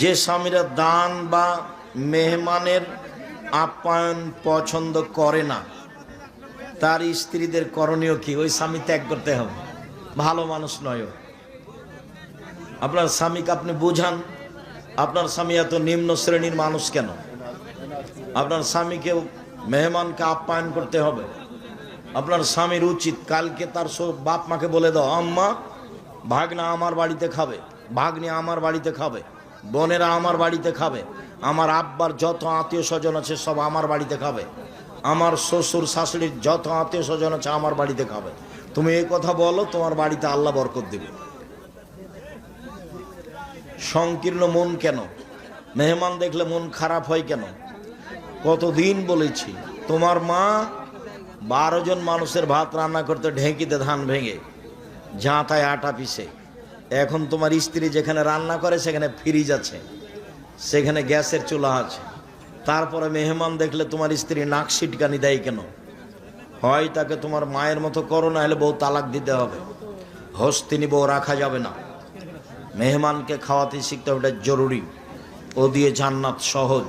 যে স্বামীরা দান বা মেহমানের আপ্যায়ন পছন্দ করে না, তার স্ত্রীদের করণীয় কি? ওই স্বামী ত্যাগ করতে হবে, ভালো মানুষ নয়। আপনার স্বামীকে আপনি বুঝান, আপনার স্বামী এত নিম্ন শ্রেণীর মানুষ কেন? আপনার স্বামীকে মেহমানকে আপ্যায়ন করতে হবে। আপনার স্বামীর উচিত কালকে তার বাপ মাকে বলে দাও, আম্মা ভাগনা আমার বাড়িতে খাবে, ভাগ্নি আমার বাড়িতে খাবে, বোনেরা আমার বাড়িতে খাবে, আমার আব্বার যত আত্মীয় স্বজন আছে সব আমার বাড়িতে খাবে, আমার শ্বশুর শাশুড়ির যত আত্মীয় স্বজন আছে আমার বাড়িতে খাবে। তুমি এই কথা বলো, তোমার বাড়িতে আল্লাহ বরকত দিবে। সংকীর্ণ মন কেন? মেহমান দেখলে মন খারাপ হয় কেন? কতদিন বলেছি, তোমার মা 12 জন মানুষের ভাত রান্না করতে ঢেঁকিতে ধান ভেঙে ঝাঁটায় আটা পিষে। এখন তোমার স্ত্রী যেখানে রান্না করে সেখানে ফ্রিজ আছে, সেখানে গ্যাসের চুলা আছে। তারপরে মেহমান দেখলে তোমার স্ত্রী নাক সিটকানি দেয় কেন? হয় তাকে তোমার মায়ের মতো করো, না হলে বউ তালাক দিতে হবে। হস্তিনী বউ রাখা যাবে না। মেহমানকে খাওয়াতে শিখতে হবে, এটা জরুরি। ও দিয়ে জান্নাত সহজ।